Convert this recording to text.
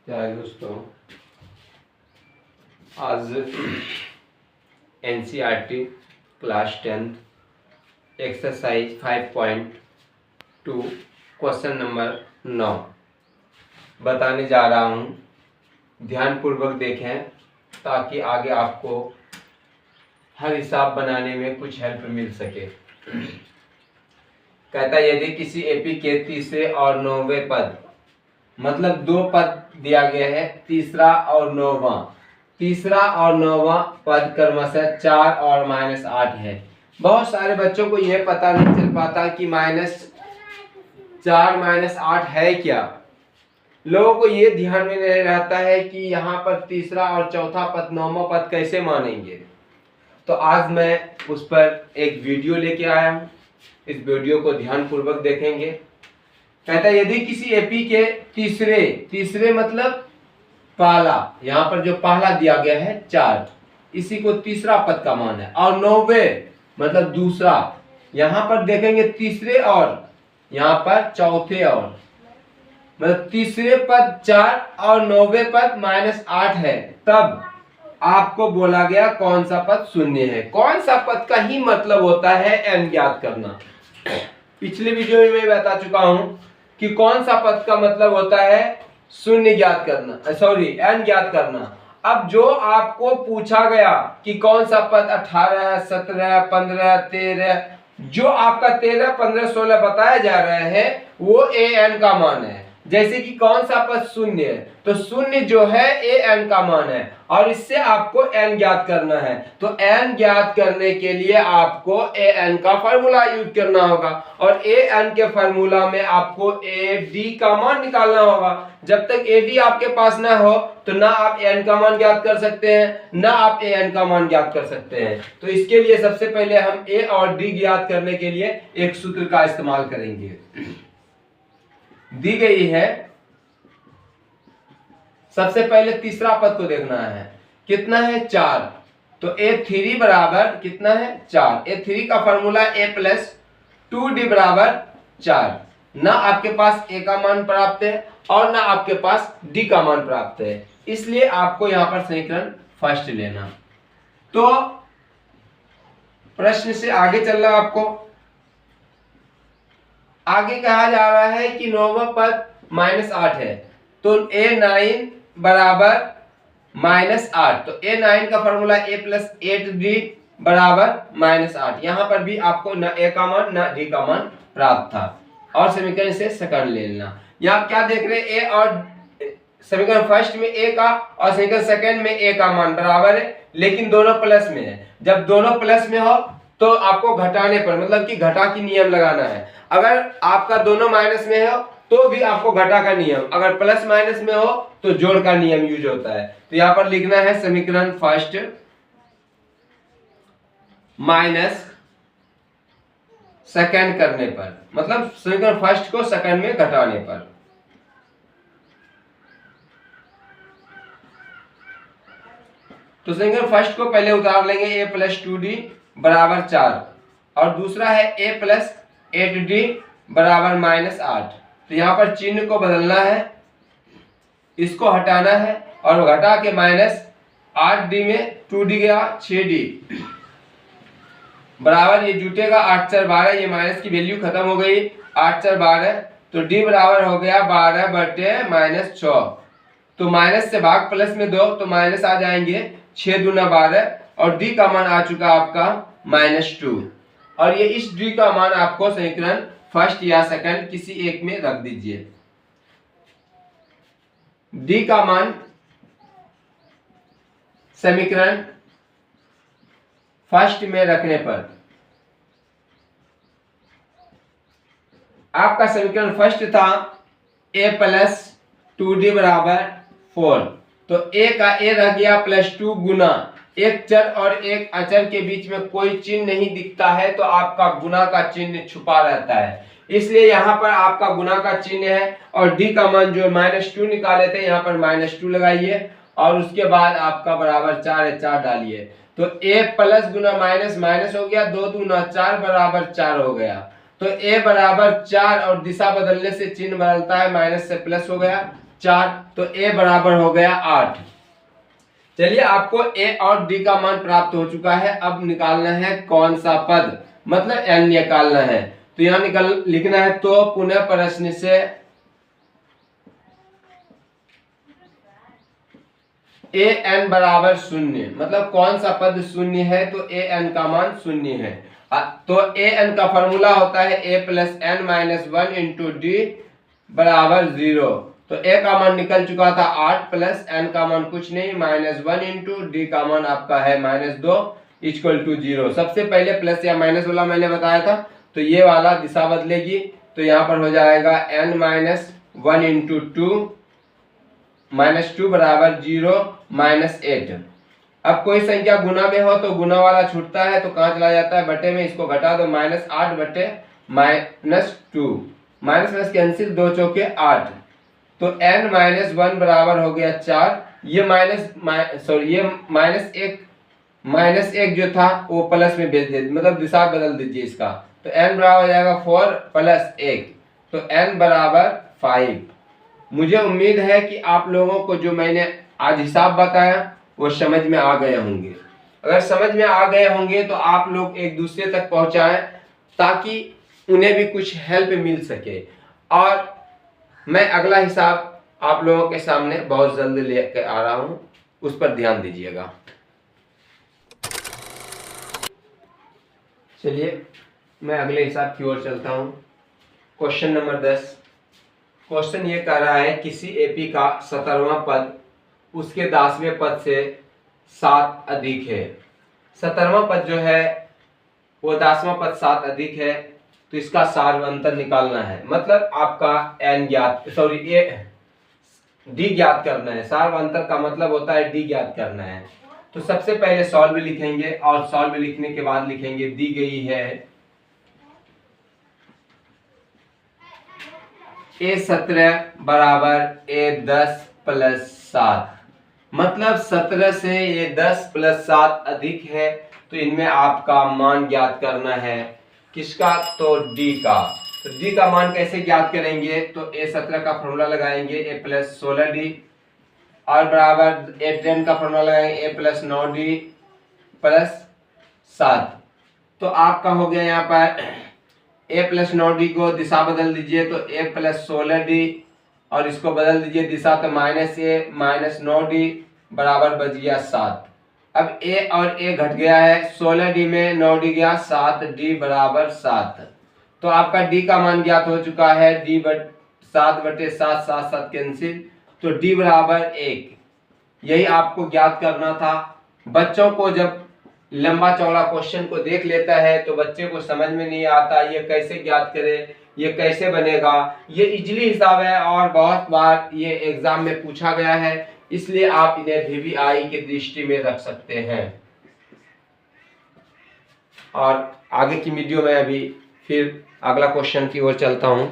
क्या है दोस्तों, आज NCERT class 10 exercise 5.2 question number 9 बताने जा रहा हूँ। ध्यानपूर्वक देखें ताकि आगे आपको हर हिसाब बनाने में कुछ हेल्प मिल सके। कहता है यदि किसी एपी के तीसरे और 9वें पद, मतलब दो पद दिया गया है, तीसरा और 9वां, तीसरा और 9वां पद क्रमशः 4 और -8 है। बहुत सारे बच्चों को यह पता नहीं चल पाता कि -4 -8 है क्या। लोगों को यह ध्यान में नहीं रहता है कि यहाँ पर तीसरा और चौथा पद 9वां पद कैसे मानेंगे। तो आज मैं उस पर एक वीडियो लेके आया हूँ। इस वीडियो को ध्यानपूर्वक देखेंगे। कहता है यदि किसी एपी के तीसरे मतलब पहला, यहाँ पर जो पहला दिया गया है 4, इसी को तीसरा पद का मान है, और 9वें मतलब दूसरा, यहाँ पर देखेंगे तीसरे और यहाँ पर चौथे और, मतलब तीसरे पद 4 और 9वें पद -8 है, तब आपको बोला गया कौन सा पद शून्य है। कौन सा पद का ही मतलब होता है n ज्ञात करना। पिछले वीडियो में मैं बता चुका हूं कि कौन सा पद का मतलब होता है शून्य ज्ञात करना, n ज्ञात करना। अब जो आपको पूछा गया कि कौन सा पद 18, 17, 15, 13, जो आपका 13, 15, 16 बताया जा रहा है वो an का मान है। जैसे कि कौन सा पद शून्य है, तो शून्य जो है an का मान है, और इससे आपको n ज्ञात करना है। तो n ज्ञात करने के लिए आपको an का फार्मूला यूज करना होगा, और an के फार्मूला में आपको ad का मान निकालना होगा। जब तक ad आपके पास ना हो तो ना आप n का मान ज्ञात कर सकते हैं, ना आप an का मान ज्ञात कर सकते हैं। तो इसके लिए सबसे पहले हम a और d ज्ञात करने के लिए एक सूत्र का इस्तेमाल करेंगे। दी गई है, सबसे पहले तीसरा पद को देखना है, कितना है 4, तो a3 बराबर कितना है 4। a3 का फॉर्मूला a + 2d बराबर 4। ना आपके पास a का मान प्राप्त है और ना आपके पास d का मान प्राप्त है, इसलिए आपको यहां पर समीकरण फर्स्ट लेना। तो प्रश्न से आगे चलना, आपको आगे कहा जा रहा है कि 9वां पद -8 है, तो a9 बराबर -8, तो a9 का फॉर्मूला a + 8d बराबर -8। यहां पर भी आपको ना a का मान ना d का मान प्राप्त था, और समीकरण से सेकंड ले लेना। यहां क्या देख रहे हैं, a और समीकरण फर्स्ट में a का और समीकरण सेकंड में a का मान बराबर है, लेकिन दोनों प्लस में है। जब दोनों प्लस में हो तो आपको घटाने पर, मतलब कि घटा की नियम लगाना है। अगर आपका दोनों माइनस में हो तो भी आपको घटा का नियम, अगर प्लस माइनस में हो तो जोड़ का नियम यूज होता है। तो यहां पर लिखना है समीकरण फर्स्ट माइनस सेकंड करने पर, मतलब समीकरण फर्स्ट को सेकंड में घटाने पर। तो समीकरण फर्स्ट को पहले उतार लेंगे, a + 2d बराबर 4, और दूसरा है a + 8d बराबर -8। तो यहाँ पर चिन्ह को बदलना है, इसको हटाना है, और घटा के -8d में 2d गया 6d बराबर, ये जुटेगा 8 4 12, ये माइनस की वैल्यू खत्म हो गई, 8 4 12, तो d बराबर हो गया 12/-6। तो माइनस से भाग प्लस में 2, तो माइनस आ जाएंगे, 6 दूना 12, और d का मान आ चुका आपका -2। और ये इस d का मान आपको समीकरण फर्स्ट या सेकंड किसी एक में रख दीजिए। d का मान समीकरण फर्स्ट में रखने पर आपका समीकरण फर्स्ट था a + 2d बराबर 4, तो a का a रह गया +2 गुना, एक चर और एक अचर के बीच में कोई चिन्ह नहीं दिखता है तो आपका गुना का चिन्ह छुपा रहता है, इसलिए यहाँ पर आपका गुना का चिन्ह है। और d का मान जो -2 निकाले थे, यहाँ पर -2 लगाइए, और उसके बाद आपका बराबर 4 है, 4 डालिए, तो a plus Guna minus minus हो गया, 2 दूना 4 बराबर 4 हो गया। तो a बराबर 4, और दिशा बदलने से चिन्ह बदलता है, माइनस से प्लस हो गया, 4, तो ए बराबर हो गया 8। चलिए, आपको ए और डी का मान प्राप्त हो चुका है। अब निकालना है कौन सा पद, मतलब एन निकालना है। तो यहाँ लिखना है, तो पुनः प्रश्न से ए एन बराबर 0, मतलब कौन सा पद 0 है, तो ए एन का मान 0 है। तो ए एन का फॉर्मूला होता है A plus N minus 1 into D बराबर 0। तो ए का मान निकल चुका था 8 प्लस एन का मान कुछ नहीं -1 इंटू डी का मान आपका है -2 इक्वल टू 0। सबसे पहले प्लस या माइनस वाला मैंने बताया था, तो ये वाला दिशा बदलेगी, तो यहाँ पर हो जाएगा n माइनस 1 इंटू 2 -2 बराबर 0 -8। अब कोई संख्या गुना में हो तो गुना वाला छूटता है, तो कहाँ चला जाता है, बटे में, इसको घटा दो, -8 बटे -2, माइनस कैंसिल, 2 चौके 8, तो n माइनस 1 बराबर हो गया 4। ये माइनस एक जो था वो प्लस में भेज दीजिए, मतलब दिशा बदल दीजिए इसका, तो n बराबर हो जाएगा 4 प्लस 1, तो n बराबर 5। मुझे उम्मीद है कि आप लोगों को जो मैंने आज हिसाब बताया वो समझ में आ गए होंगे। अगर समझ में आ गए होंगे तो आप लोग एक दूसरे तक पहुंचाएं, ताकि उन्हें भी कुछ हेल्प मिल सके। और मैं अगला हिसाब आप लोगों के सामने बहुत जल्द लेकर आ रहा हूं, उस पर ध्यान दीजिएगा। चलिए, मैं अगले हिसाब की ओर चलता हूं। Question number 10। क्वेश्चन ये कह रहा है, किसी एपी का 17वां पद उसके 10वें पद से 7 अधिक है। 17वां पद जो है वो 10वां पद 7 अधिक है, तो इसका सार्वंतर निकालना है, मतलब आपका n ज्ञात, डी ज्ञात करना है। सार्वंतर का मतलब होता है डी ज्ञात करना है। तो सबसे पहले सॉल्व लिखेंगे, और सॉल्व लिखने के बाद लिखेंगे दी गई है A17 बराबर A10 प्लस 7, मतलब 17 से A10 प्लस 7 अधिक है, तो इनमें आपका मान ज्ञात करना है। किसका, तो D का। तो D का मान कैसे ज्ञात करेंगे, तो A17 का फॉर्मूला लगाएंगे A प्लस 16D, और बराबर A10 का फॉर्मूला लगाएंगे A प्लस 9D प्लस 7। तो आपका हो गया यहाँ पर A प्लस 9D को दिशा बदल दीजिए, तो A प्लस 16D, और इसको बदल दीजिए दिशा, तो -A माइनस 9D बराबर बच गया 7। अब A और A घट गया है, 16D में 9D गया, 7D बराबर 7। तो आपका D का मान ज्ञात हो चुका है, D 7 बटे 7, 7 7 कैंसिल, तो D बराबर 1। यही आपको ज्ञात करना था। बच्चों को जब लंबा चौड़ा क्वेश्चन को देख लेता है तो बच्चे को समझ में नहीं आता ये कैसे ज्ञात करे, ये कैसे बनेगा। ये इजली हिसाब है और बहुत बार ये एग्जाम में पूछा गया है, इसलिए आप इन्हें VVI की दृष्टि में रख सकते हैं। और आगे की वीडियो में अभी फिर अगला क्वेश्चन की ओर चलता हूं।